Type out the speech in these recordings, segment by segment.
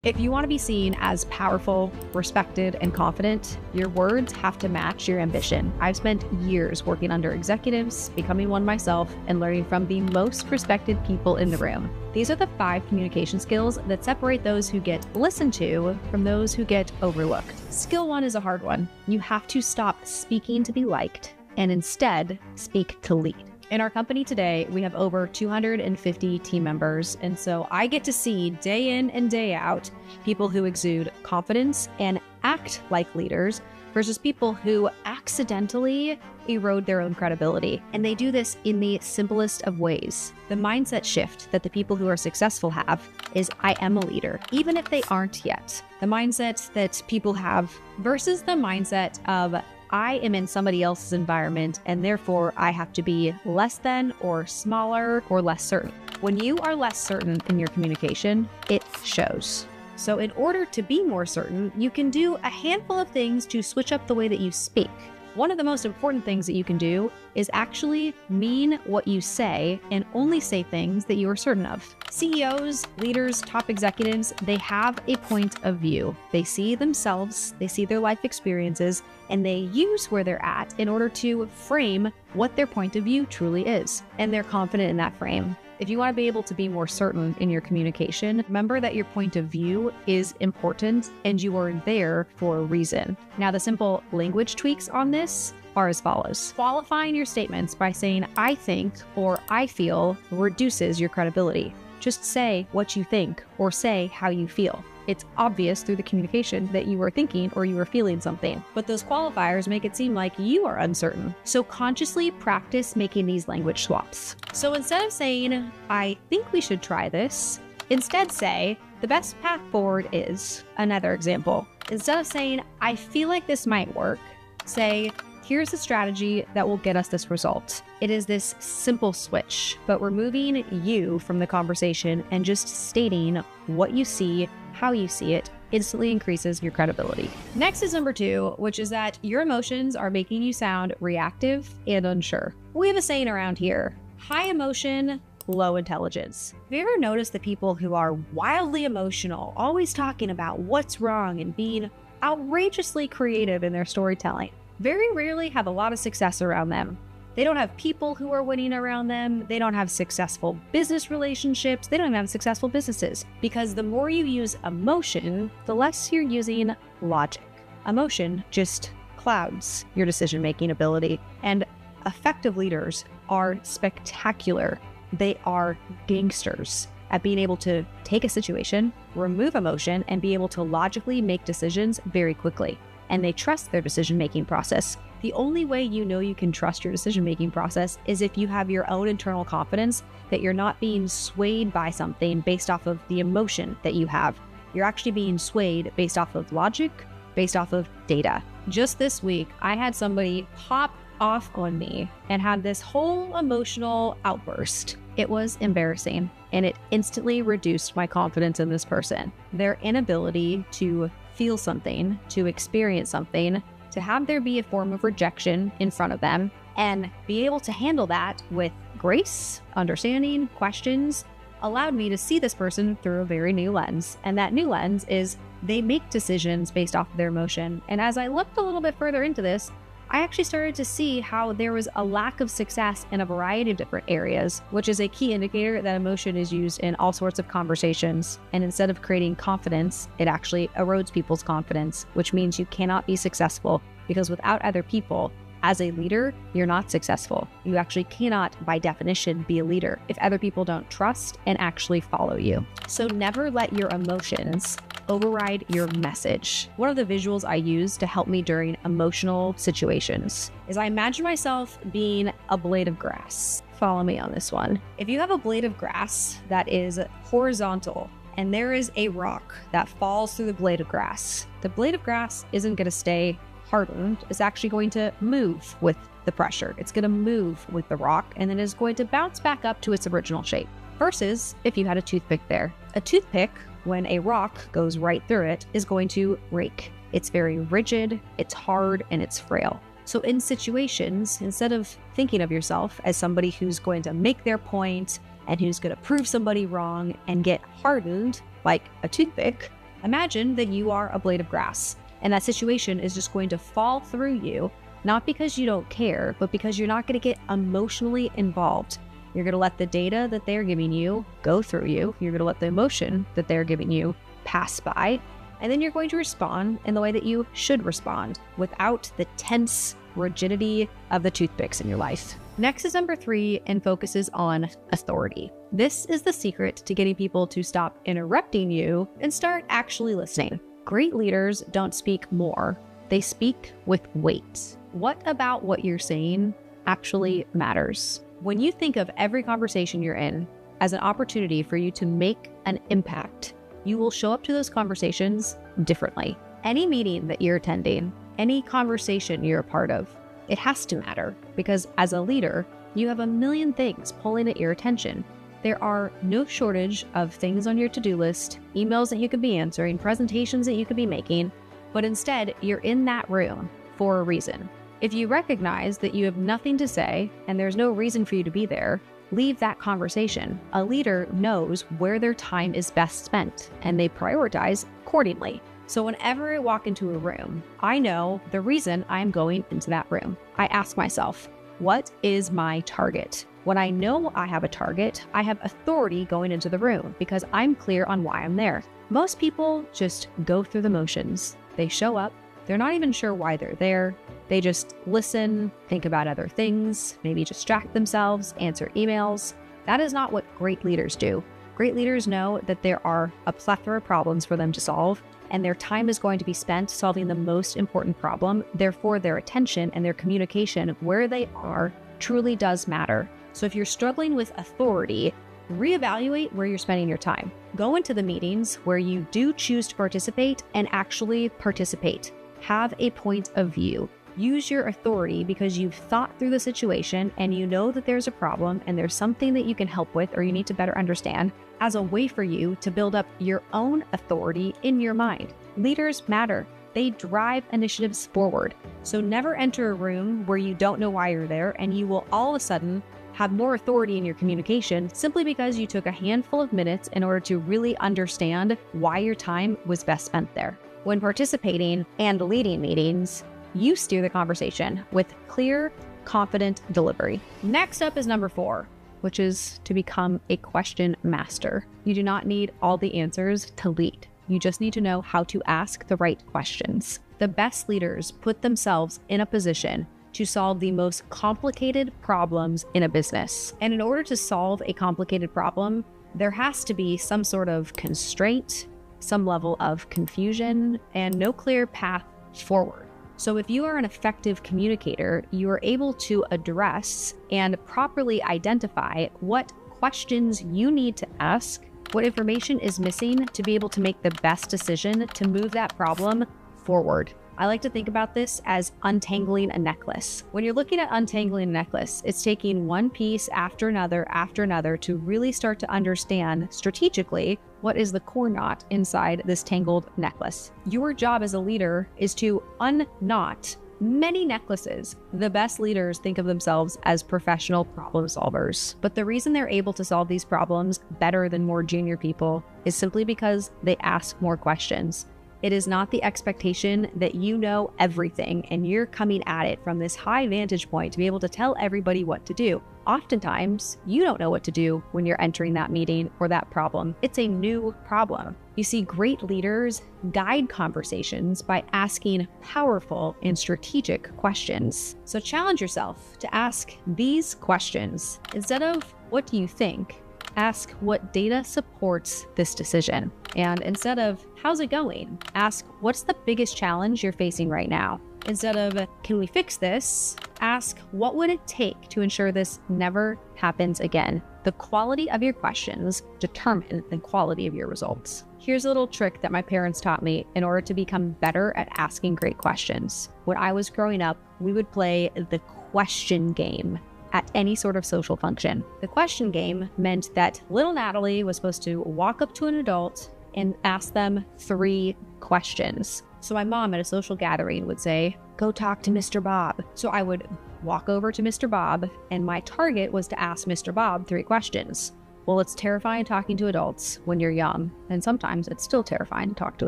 If you want to be seen as powerful, respected, and confident, your words have to match your ambition. I've spent years working under executives, becoming one myself, and learning from the most respected people in the room. These are the 5 communication skills that separate those who get listened to from those who get overlooked. Skill 1 is a hard one. You have to stop speaking to be liked and instead speak to lead. In our company today, we have over 250 team members, and so I get to see day in and day out people who exude confidence and act like leaders versus people who accidentally erode their own credibility. And they do this in the simplest of ways. The mindset shift that the people who are successful have is I am a leader, even if they aren't yet. The mindset that people have versus the mindset of I am in somebody else's environment and therefore I have to be less than or smaller or less certain. When you are less certain in your communication, it shows. So in order to be more certain, you can do a handful of things to switch up the way that you speak. One of the most important things that you can do is actually mean what you say and only say things that you are certain of. CEOs, leaders, top executives, they have a point of view. They see themselves, they see their life experiences, and they use where they're at in order to frame what their point of view truly is. And they're confident in that frame. If you want to be able to be more certain in your communication, remember that your point of view is important and you are there for a reason. Now, the simple language tweaks on this are as follows. Qualifying your statements by saying I think or I feel reduces your credibility. Just say what you think or say how you feel. It's obvious through the communication that you are thinking or you are feeling something, but those qualifiers make it seem like you are uncertain. So consciously practice making these language swaps. So instead of saying, I think we should try this, instead say, the best path forward is another example. Instead of saying, I feel like this might work, say, here's a strategy that will get us this result. It is this simple switch, but removing you from the conversation and just stating what you see, how you see it, instantly increases your credibility. Next is number 2, which is that your emotions are making you sound reactive and unsure. We have a saying around here, high emotion, low intelligence. Have you ever noticed the people who are wildly emotional, always talking about what's wrong and being outrageously creative in their storytelling, very rarely have a lot of success around them? They don't have people who are winning around them. They don't have successful business relationships. They don't even have successful businesses, because the more you use emotion, the less you're using logic. Emotion just clouds your decision-making ability, and effective leaders are spectacular. They are gangsters at being able to take a situation, remove emotion, and be able to logically make decisions very quickly. And they trust their decision-making process. The only way you know you can trust your decision-making process is if you have your own internal confidence that you're not being swayed by something based off of the emotion that you have. You're actually being swayed based off of logic, based off of data. Just this week, I had somebody pop off on me and had this whole emotional outburst. It was embarrassing, and it instantly reduced my confidence in this person. Their inability to feel something, to experience something, to have there be a form of rejection in front of them, and be able to handle that with grace, understanding, questions, allowed me to see this person through a very new lens. And that new lens is they make decisions based off of their emotion. And as I looked a little bit further into this, I actually started to see how there was a lack of success in a variety of different areas, which is a key indicator that emotion is used in all sorts of conversations. And instead of creating confidence, it actually erodes people's confidence, which means you cannot be successful, because without other people, as a leader, you're not successful. You actually cannot, by definition, be a leader if other people don't trust and actually follow you. So never let your emotions override your message. One of the visuals I use to help me during emotional situations is I imagine myself being a blade of grass. Follow me on this one. If you have a blade of grass that is horizontal and there is a rock that falls through the blade of grass, the blade of grass isn't going to stay hardened. It's actually going to move with the pressure. It's going to move with the rock, and then it's going to bounce back up to its original shape. Versus if you had a toothpick there. A toothpick, when a rock goes right through it, is going to rake. It's very rigid, it's hard, and it's frail. So in situations, instead of thinking of yourself as somebody who's going to make their point and who's going to prove somebody wrong and get hardened like a toothpick, Imagine that you are a blade of grass, and that situation is just going to fall through you, not because you don't care, but because you're not going to get emotionally involved. You're going to let the data that they're giving you go through you. You're going to let the emotion that they're giving you pass by. And then you're going to respond in the way that you should respond without the tense rigidity of the toothpicks in your life. Next is number 3 and focuses on authority. This is the secret to getting people to stop interrupting you and start actually listening. Great leaders don't speak more. They speak with weight. What about what you're saying actually matters? When you think of every conversation you're in as an opportunity for you to make an impact, you will show up to those conversations differently. Any meeting that you're attending, any conversation you're a part of, it has to matter because as a leader, you have a million things pulling at your attention. There are no shortage of things on your to-do list, emails that you could be answering, presentations that you could be making, but instead you're in that room for a reason. If you recognize that you have nothing to say and there's no reason for you to be there, leave that conversation. A leader knows where their time is best spent and they prioritize accordingly. So whenever I walk into a room, I know the reason I'm going into that room. I ask myself, what is my target? When I know I have a target, I have authority going into the room because I'm clear on why I'm there. Most people just go through the motions. They show up. They're not even sure why they're there. They just listen, think about other things, maybe distract themselves, answer emails. That is not what great leaders do. Great leaders know that there are a plethora of problems for them to solve, and their time is going to be spent solving the most important problem. Therefore, their attention and their communication where they are truly does matter. So if you're struggling with authority, reevaluate where you're spending your time. Go into the meetings where you do choose to participate and actually participate. Have a point of view. Use your authority because you've thought through the situation and you know that there's a problem and there's something that you can help with or you need to better understand as a way for you to build up your own authority in your mind. Leaders matter. They drive initiatives forward. So never enter a room where you don't know why you're there and you will all of a sudden have more authority in your communication simply because you took a handful of minutes in order to really understand why your time was best spent there. When participating and leading meetings, you steer the conversation with clear, confident delivery. Next up is number 4, which is to become a question master. You do not need all the answers to lead. You just need to know how to ask the right questions. The best leaders put themselves in a position to solve the most complicated problems in a business. And in order to solve a complicated problem, there has to be some sort of constraint, some level of confusion, and no clear path forward. So if you are an effective communicator, you are able to address and properly identify what questions you need to ask, what information is missing to be able to make the best decision to move that problem forward. I like to think about this as untangling a necklace. When you're looking at untangling a necklace, it's taking one piece after another to really start to understand strategically what is the core knot inside this tangled necklace. Your job as a leader is to unknot many necklaces. The best leaders think of themselves as professional problem solvers, but the reason they're able to solve these problems better than more junior people is simply because they ask more questions. It is not the expectation that you know everything and you're coming at it from this high vantage point to be able to tell everybody what to do. Oftentimes, you don't know what to do when you're entering that meeting or that problem. It's a new problem. You see, great leaders guide conversations by asking powerful and strategic questions. So challenge yourself to ask these questions. Instead of, what do you think? Ask what data supports this decision. And instead of, how's it going? Ask, what's the biggest challenge you're facing right now? Instead of, can we fix this? Ask, what would it take to ensure this never happens again? The quality of your questions determine the quality of your results. Here's a little trick that my parents taught me in order to become better at asking great questions. When I was growing up, we would play the question game at any sort of social function. The question game meant that little Natalie was supposed to walk up to an adult and ask them 3 questions. So my mom at a social gathering would say, go talk to Mr. Bob. So I would walk over to Mr. Bob, and my target was to ask Mr. Bob 3 questions. Well, it's terrifying talking to adults when you're young, and sometimes it's still terrifying to talk to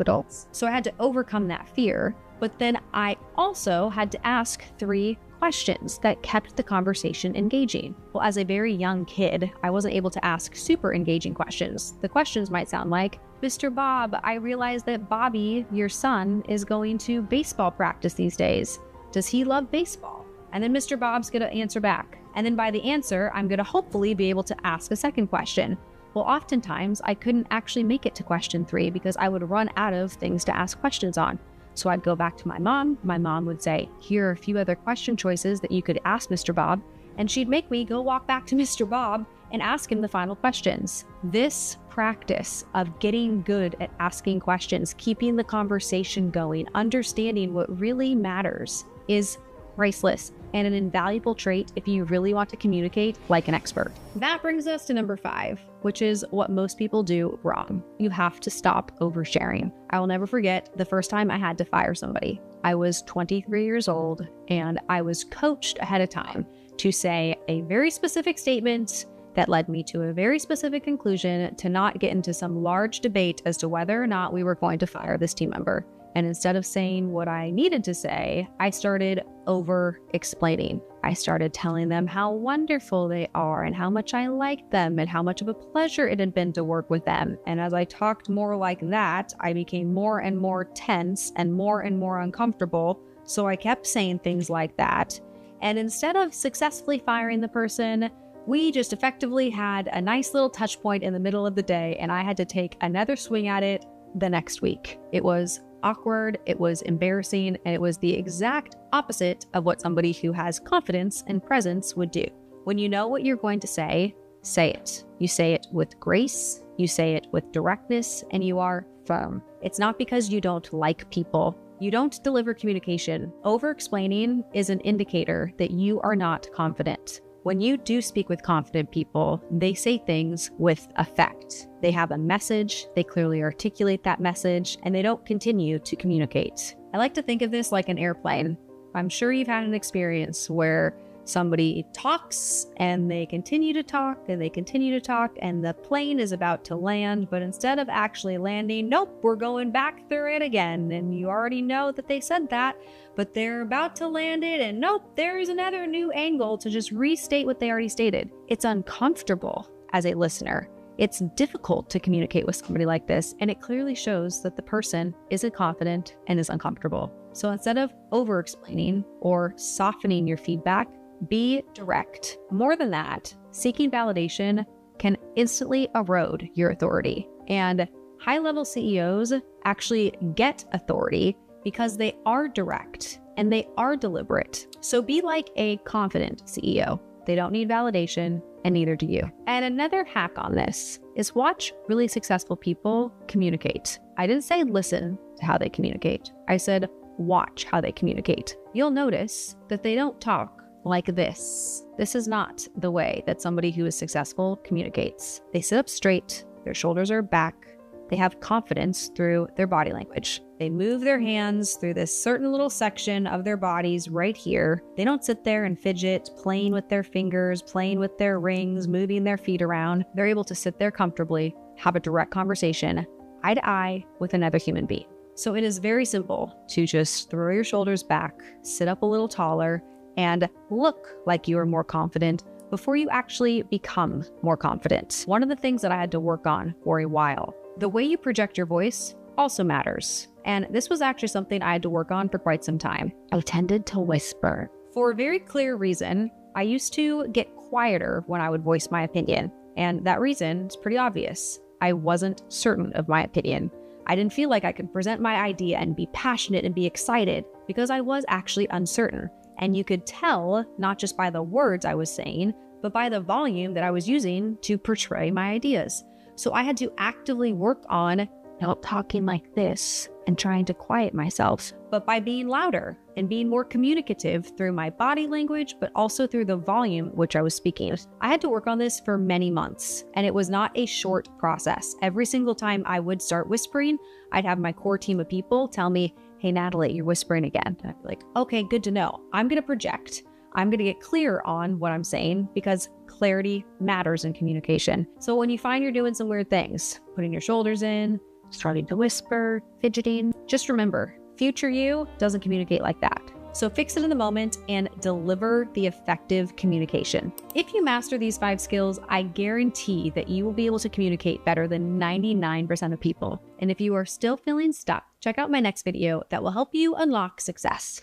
adults. So I had to overcome that fear, but then I also had to ask 3 questions that kept the conversation engaging. Well, as a very young kid, I wasn't able to ask super engaging questions. The questions might sound like, Mr. Bob, I realize that Bobby, your son, is going to baseball practice these days. Does he love baseball? And then Mr. Bob's going to answer back. And then by the answer, I'm going to hopefully be able to ask a second question. Well, oftentimes I couldn't actually make it to question 3 because I would run out of things to ask questions on. So I'd go back to my mom. My mom would say, here are a few other question choices that you could ask Mr. Bob. And she'd make me go walk back to Mr. Bob and ask him the final questions. This practice of getting good at asking questions, keeping the conversation going, understanding what really matters is priceless and an invaluable trait if you really want to communicate like an expert. That brings us to number 5, which is what most people do wrong. You have to stop oversharing. I will never forget the first time I had to fire somebody. I was 23 years old and I was coached ahead of time to say a very specific statement that led me to a very specific conclusion to not get into some large debate as to whether or not we were going to fire this team member. And instead of saying what I needed to say, I started over-explaining. I started telling them how wonderful they are and how much I liked them and how much of a pleasure it had been to work with them. And as I talked more like that, I became more and more tense and more uncomfortable. So I kept saying things like that. And instead of successfully firing the person, we just effectively had a nice little touch point in the middle of the day, and I had to take another swing at it the next week. It was awkward, it was embarrassing, and it was the exact opposite of what somebody who has confidence and presence would do. When you know what you're going to say it. You say it with grace, you say it with directness, and you are firm. It's not because you don't like people. You don't deliver communication. Over-explaining is an indicator that you are not confident. When you do speak with confident people, they say things with effect. They have a message, they clearly articulate that message, and they don't continue to communicate. I like to think of this like an airplane. I'm sure you've had an experience where somebody talks and they continue to talk and they continue to talk and the plane is about to land, but instead of actually landing, nope, we're going back through it again. And you already know that they said that, but they're about to land it and nope, there's another new angle to just restate what they already stated. It's uncomfortable as a listener. It's difficult to communicate with somebody like this, and it clearly shows that the person isn't confident and is uncomfortable. So instead of over-explaining or softening your feedback, be direct. More than that, seeking validation can instantly erode your authority. And high-level CEOs actually get authority because they are direct and they are deliberate. So be like a confident CEO. They don't need validation, and neither do you. And another hack on this is watch really successful people communicate. I didn't say listen to how they communicate. I said watch how they communicate. You'll notice that they don't talk like this. This is not the way that somebody who is successful communicates. They sit up straight, their shoulders are back, they have confidence through their body language. They move their hands through this certain little section of their bodies right here. They don't sit there and fidget, playing with their fingers, playing with their rings, moving their feet around. They're able to sit there comfortably, have a direct conversation, eye to eye with another human being. So it is very simple to just throw your shoulders back, sit up a little taller, and look like you are more confident before you actually become more confident. One of the things that I had to work on for a while, the way you project your voice also matters. And this was actually something I had to work on for quite some time. I tended to whisper. For a very clear reason, I used to get quieter when I would voice my opinion. And that reason is pretty obvious. I wasn't certain of my opinion. I didn't feel like I could present my idea and be passionate and be excited because I was actually uncertain. And you could tell, not just by the words I was saying, but by the volume that I was using to portray my ideas. So I had to actively work on not talking like this and trying to quiet myself, but by being louder and being more communicative through my body language, but also through the volume which I was speaking. I had to work on this for many months, and it was not a short process. Every single time I would start whispering, I'd have my core team of people tell me, hey, Natalie, you're whispering again. And I'd be like, okay, good to know. I'm going to project. I'm going to get clear on what I'm saying because clarity matters in communication. So when you find you're doing some weird things, putting your shoulders in, starting to whisper, fidgeting, just remember, future you doesn't communicate like that. So fix it in the moment and deliver the effective communication. If you master these 5 skills, I guarantee that you will be able to communicate better than 99% of people. And if you are still feeling stuck, check out my next video that will help you unlock success.